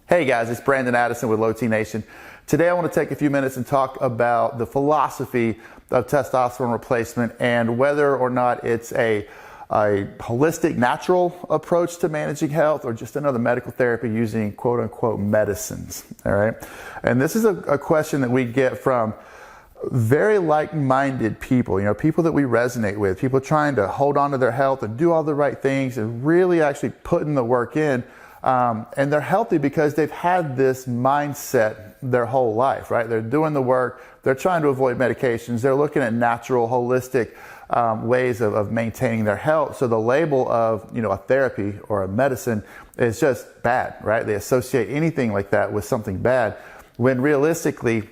Hey guys, it's Brandon Addison with Low T Nation. Today I want to take a few minutes and talk about the philosophy of testosterone replacement and whether or not it's a holistic, natural approach to managing health or just another medical therapy using quote unquote medicines. All right. And this is a question that we get from very like-minded people, people that we resonate with, people trying to hold on to their health and do all the right things and really actually putting the work in. And they're healthy because they've had this mindset their whole life, right? They're doing the work. They're trying to avoid medications. They're looking at natural, holistic ways of maintaining their health. So the label of, a therapy or a medicine is just bad, right? They associate anything like that with something bad, when realistically,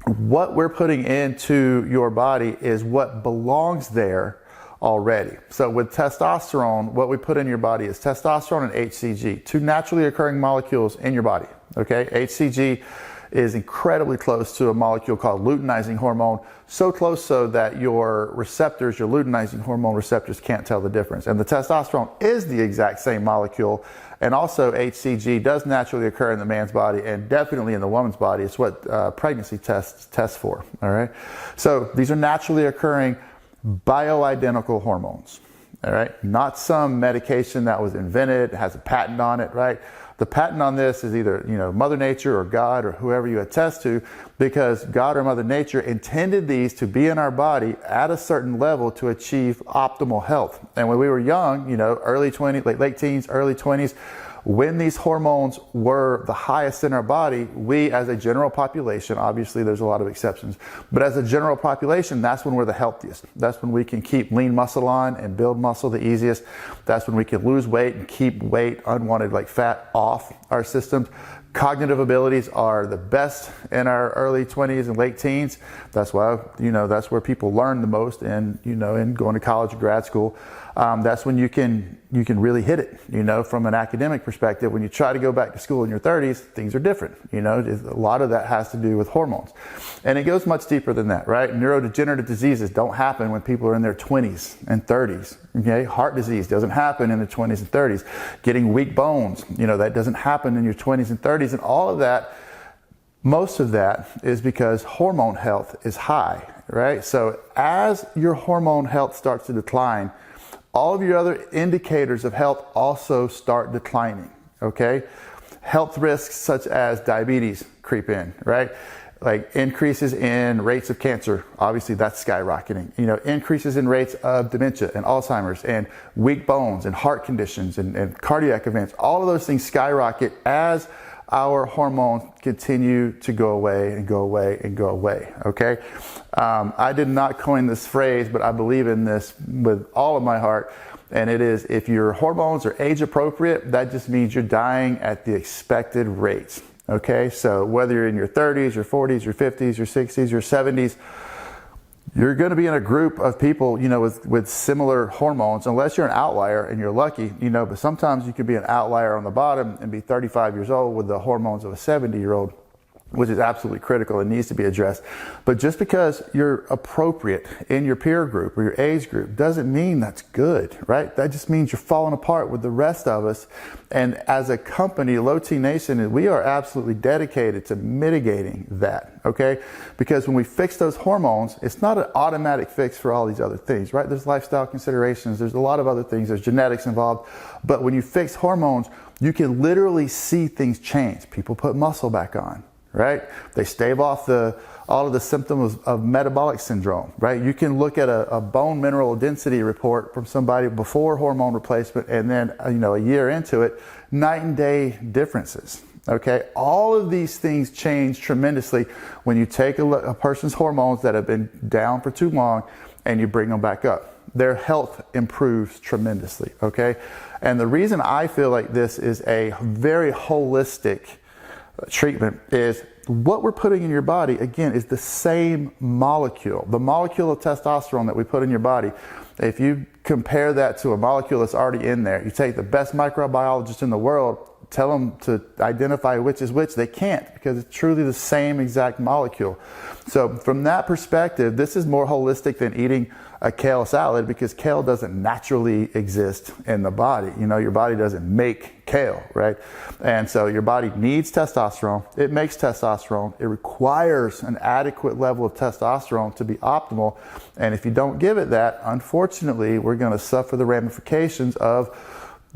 what we're putting into your body is what belongs there already. So with testosterone, what we put in your body is testosterone and HCG, two naturally occurring molecules in your body. Okay, HCG is incredibly close to a molecule called luteinizing hormone, so close so that your receptors, your luteinizing hormone receptors, can't tell the difference. And the testosterone is the exact same molecule, and also HCG does naturally occur in the man's body and definitely in the woman's body. It's what pregnancy tests test for. All right, so these are naturally occurring bioidentical hormones. All right, not some medication that was invented, has a patent on it, right? The patent on this is either, Mother Nature or God or whoever you attest to, because God or Mother Nature intended these to be in our body at a certain level to achieve optimal health. And when we were young, early 20s, late teens, early 20s, when these hormones were the highest in our body, we as a general population, obviously there's a lot of exceptions, but as a general population, that's when we're the healthiest. That's when we can keep lean muscle on and build muscle the easiest. That's when we can lose weight and keep weight, unwanted like fat, off our systems. Cognitive abilities are the best in our early 20s and late teens. That's why, that's where people learn the most in going to college or grad school. That's when you can really hit it, from an academic perspective. When you try to go back to school in your 30s, things are different. A lot of that has to do with hormones. And it goes much deeper than that, right? Neurodegenerative diseases don't happen when people are in their 20s and 30s. Okay, heart disease doesn't happen in the 20s and 30s. Getting weak bones, that doesn't happen in your 20s and 30s. And all of that, most of that is because hormone health is high, right? So as your hormone health starts to decline, all of your other indicators of health also start declining, okay? Health risks such as diabetes creep in, right? Like increases in rates of cancer, obviously that's skyrocketing. Increases in rates of dementia and Alzheimer's and weak bones and heart conditions and cardiac events. All of those things skyrocket as our hormones continue to go away and go away and go away, okay? I did not coin this phrase, but I believe in this with all of my heart. And it is, if your hormones are age appropriate, that just means you're dying at the expected rates. Okay, so whether you're in your 30s, your 40s, your 50s, your 60s, your 70s, you're going to be in a group of people, with similar hormones, unless you're an outlier and you're lucky, but sometimes you could be an outlier on the bottom and be 35 years old with the hormones of a 70-year-old, which is absolutely critical and needs to be addressed. But just because you're appropriate in your peer group or your age group doesn't mean that's good, right? That just means you're falling apart with the rest of us. And as a company, Low T Nation, we are absolutely dedicated to mitigating that, okay? Because when we fix those hormones, it's not an automatic fix for all these other things, right? There's lifestyle considerations, there's a lot of other things, there's genetics involved. But when you fix hormones, you can literally see things change. People put muscle back on, right? They stave off all of the symptoms of metabolic syndrome, right? You can look at a bone mineral density report from somebody before hormone replacement and then, a year into it, night and day differences, okay? All of these things change tremendously when you take a person's hormones that have been down for too long and you bring them back up. Their health improves tremendously, okay? And the reason I feel like this is a very holistic treatment is what we're putting in your body, again, is the same molecule. The molecule of testosterone that we put in your body, if you compare that to a molecule that's already in there, you take the best microbiologist in the world, tell them to identify which is which, they can't, because it's truly the same exact molecule. So from that perspective, this is more holistic than eating a kale salad because kale doesn't naturally exist in the body. You know, your body doesn't make kale, right? And so your body needs testosterone. It makes testosterone. It requires an adequate level of testosterone to be optimal. And if you don't give it that, unfortunately, we're going to suffer the ramifications of,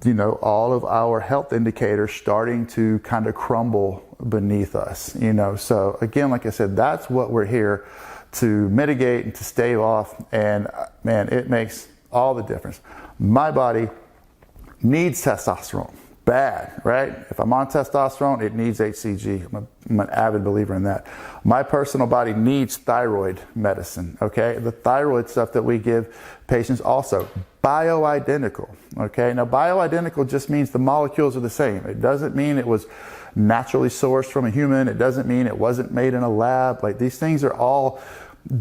you know, all of our health indicators starting to kind of crumble beneath us, you know. So again, like I said, that's what we're here to mitigate and to stave off. And man, it makes all the difference. My body needs testosterone bad, right? If I'm on testosterone, it needs HCG. I'm an avid believer in that. My personal body needs thyroid medicine, okay? The thyroid stuff that we give patients also, bioidentical, okay? Now, bioidentical just means the molecules are the same. It doesn't mean it was naturally sourced from a human. It doesn't mean it wasn't made in a lab. Like, these things are all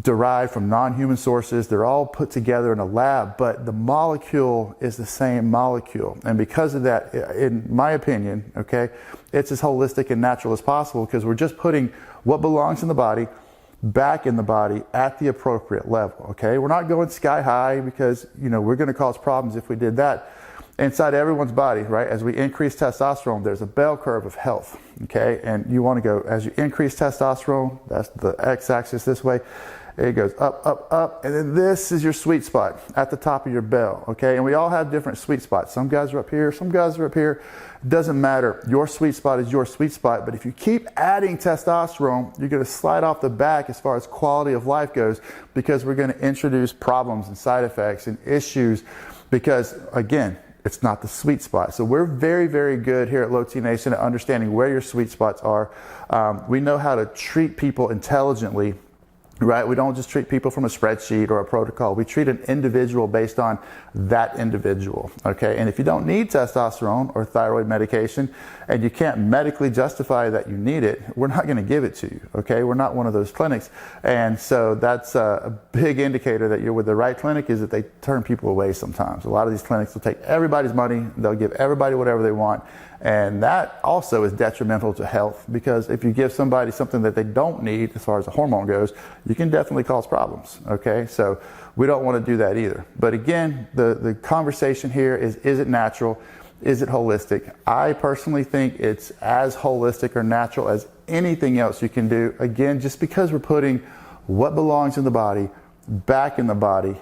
derived from non-human sources. They're all put together in a lab, but the molecule is the same molecule. And because of that, in my opinion, okay, it's as holistic and natural as possible because we're just putting what belongs in the body back in the body at the appropriate level, okay? We're not going sky high because, you know, we're going to cause problems if we did that. Inside everyone's body, right, as we increase testosterone, there's a bell curve of health, okay? And you want to go, as you increase testosterone, that's the x-axis this way, it goes up, up, up, and then this is your sweet spot at the top of your bell, okay? And we all have different sweet spots. Some guys are up here, some guys are up here. It doesn't matter. Your sweet spot is your sweet spot, but if you keep adding testosterone, you're going to slide off the back as far as quality of life goes because we're going to introduce problems and side effects and issues because, again, it's not the sweet spot. So we're very, very good here at Low T Nation at understanding where your sweet spots are. We know how to treat people intelligently, right? We don't just treat people from a spreadsheet or a protocol. We treat an individual based on that individual, okay? And if you don't need testosterone or thyroid medication and you can't medically justify that you need it, we're not going to give it to you, okay? We're not one of those clinics. And so that's a big indicator that you're with the right clinic is that they turn people away sometimes. A lot of these clinics will take everybody's money. They'll give everybody whatever they want. And that also is detrimental to health because if you give somebody something that they don't need as far as the hormone goes, you can definitely cause problems, okay? So we don't want to do that either. But again, the conversation here is it natural? Is it holistic? I personally think it's as holistic or natural as anything else you can do. Again, just because we're putting what belongs in the body back in the body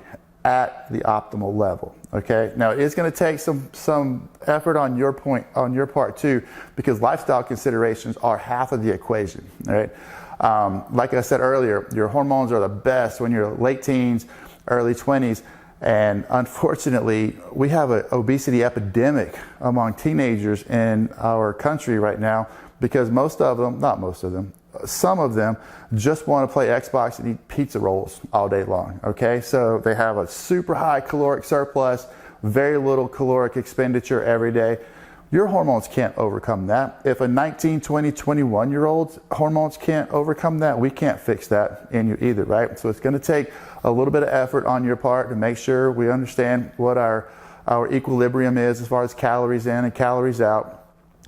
at the optimal level, okay? Now, it's going to take some effort on your part too, because lifestyle considerations are half of the equation, all right? Like I said earlier, your hormones are the best when you're late teens, early 20s, and unfortunately, we have an obesity epidemic among teenagers in our country right now because most of them, not most of them, some of them just want to play Xbox and eat pizza rolls all day long, okay? So they have a super high caloric surplus, very little caloric expenditure every day. Your hormones can't overcome that. If a 19, 20, 21-year-old's hormones can't overcome that, we can't fix that in you either, right? So it's going to take a little bit of effort on your part to make sure we understand what our equilibrium is as far as calories in and calories out.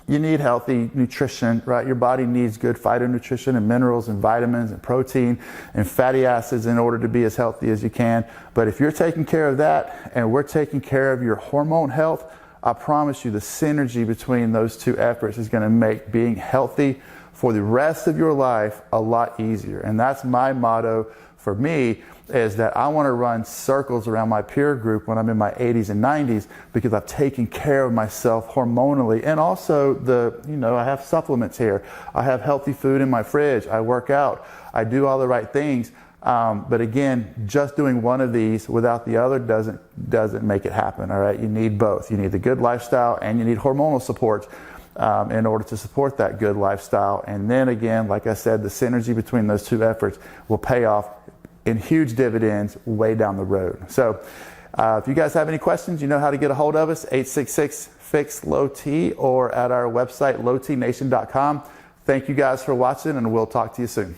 You need healthy nutrition, right? Your body needs good phytonutrition and minerals and vitamins and protein and fatty acids in order to be as healthy as you can. But if you're taking care of that and we're taking care of your hormone health, I promise you the synergy between those two efforts is going to make being healthy for the rest of your life a lot easier. And that's my motto for me, is that I want to run circles around my peer group when I'm in my 80s and 90s because I've taken care of myself hormonally. And also I have supplements here. I have healthy food in my fridge. I work out. I do all the right things. But again, just doing one of these without the other doesn't make it happen, all right? You need both. You need the good lifestyle and you need hormonal support in order to support that good lifestyle. And then again, like I said, the synergy between those two efforts will pay off in huge dividends way down the road. So if you guys have any questions, you know how to get a hold of us, 866-FIX-LOW-T or at our website, lowtnation.com. Thank you guys for watching and we'll talk to you soon.